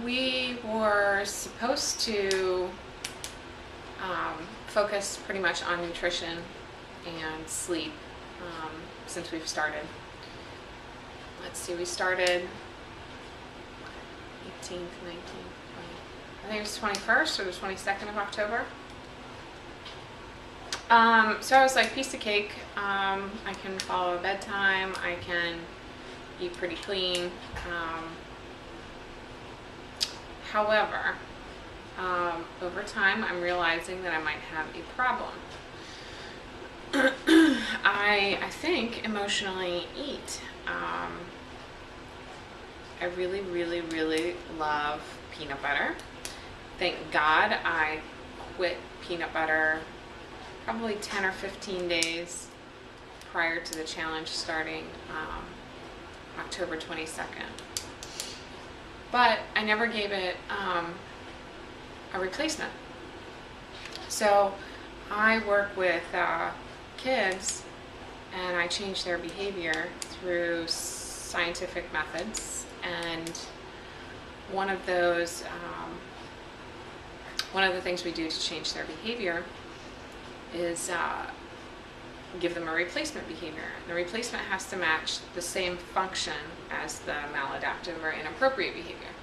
We were supposed to focus pretty much on nutrition and sleep since we've started. Let's see, we started 18th, 19th, 20th. I think it was 21st or the 22nd of October. So I was like, piece of cake. I can follow a bedtime. I can eat pretty clean. However, over time, I'm realizing that I might have a problem. I think emotionally eat. I really, really, really love peanut butter. Thank God I quit peanut butter probably 10 or 15 days prior to the challenge starting October 22nd. But I never gave it a replacement. So I work with kids and I change their behavior through scientific methods, and one of those, one of the things we do to change their behavior is give them a replacement behavior. The replacement has to match the same function as the maladaptive or inappropriate behavior.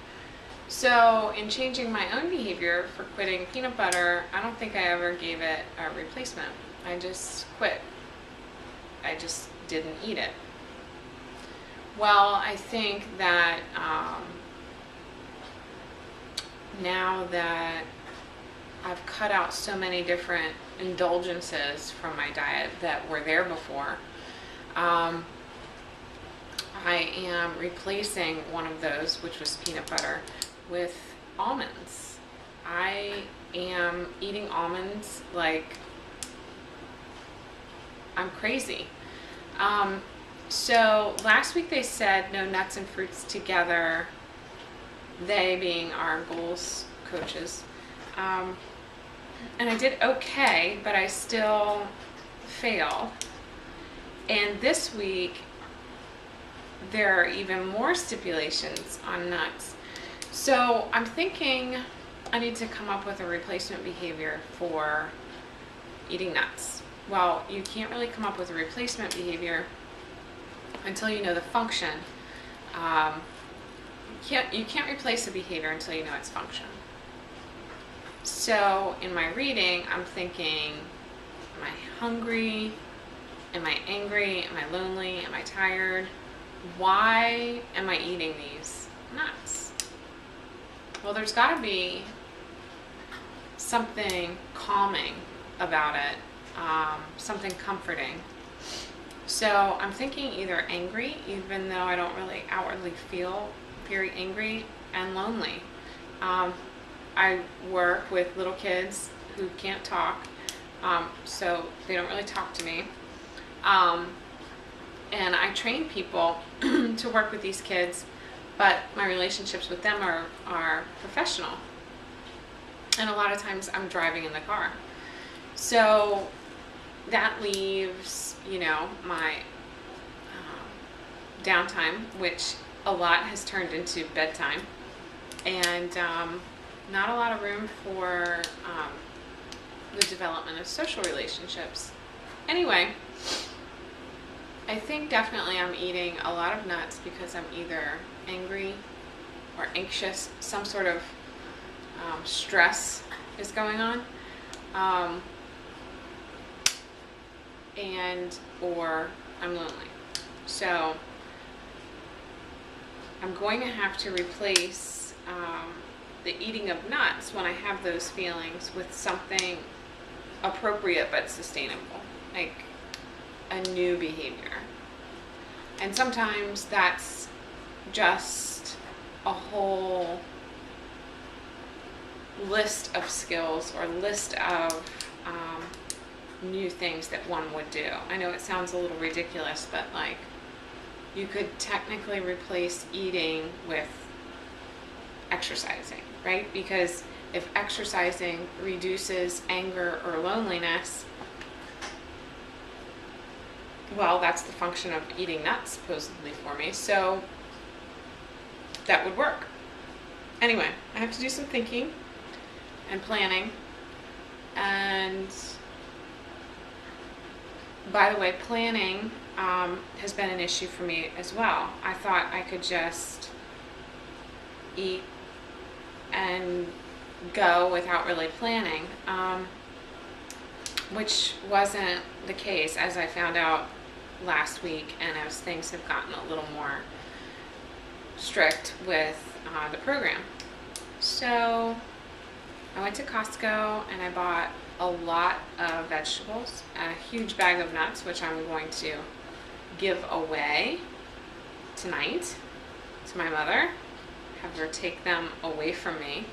So in changing my own behavior for quitting peanut butter, I don't think I ever gave it a replacement. I just quit. I just didn't eat it. Well, I think that now that I've cut out so many different indulgences from my diet that were there before, I am replacing one of those, which was peanut butter, with almonds. I am eating almonds like I'm crazy. So last week they said no nuts and fruits together, they being our goals coaches. And I did okay, but I still failed. And this week, there are even more stipulations on nuts. So I'm thinking I need to come up with a replacement behavior for eating nuts. Well, you can't really come up with a replacement behavior until you know the function. You can't replace a behavior until you know its function. So in my reading, I'm thinking, am I hungry? Am I angry? Am I lonely? Am I tired? Why am I eating these nuts? Well, there's got to be something calming about it, something comforting. So I'm thinking either angry, even though I don't really outwardly feel very angry, and lonely. I work with little kids who can't talk, so they don't really talk to me. And I train people to work with these kids, but my relationships with them are professional. And a lot of times I'm driving in the car. So that leaves, my downtime, which a lot has turned into bedtime, and not a lot of room for the development of social relationships. Anyway, I think definitely I'm eating a lot of nuts because I'm either angry or anxious, some sort of stress is going on, or I'm lonely. So I'm going to have to replace the eating of nuts when I have those feelings with something appropriate but sustainable, like a new behavior. And sometimes that's just a whole list of skills or list of new things that one would do. I know it sounds a little ridiculous, but like you could technically replace eating with exercising, right? Because if exercising reduces anger or loneliness, well, that's the function of eating nuts supposedly for me, so that would work. Anyway, I have to do some thinking and planning. And by the way, planning has been an issue for me as well. I thought I could just eat and go without really planning, which wasn't the case, as I found out last week, and as things have gotten a little more strict with the program. So I went to Costco and I bought a lot of vegetables, a huge bag of nuts, which I'm going to give away tonight to my mother, have her take them away from me.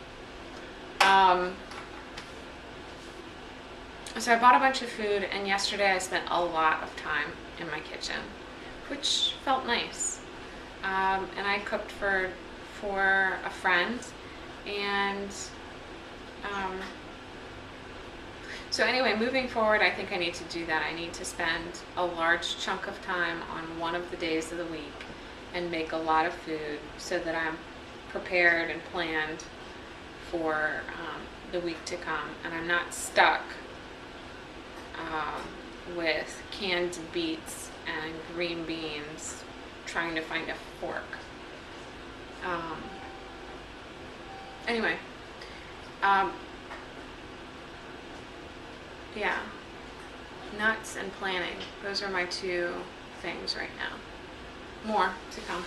So I bought a bunch of food, and yesterday I spent a lot of time in my kitchen, which felt nice. And I cooked for a friend, and so anyway, moving forward, I think I need to do that. I need to spend a large chunk of time on one of the days of the week and make a lot of food so that I'm prepared and planned for the week to come, and I'm not stuck with canned beets and green beans trying to find a fork. Anyway, yeah, nuts and planning. Those are my two things right now. More to come.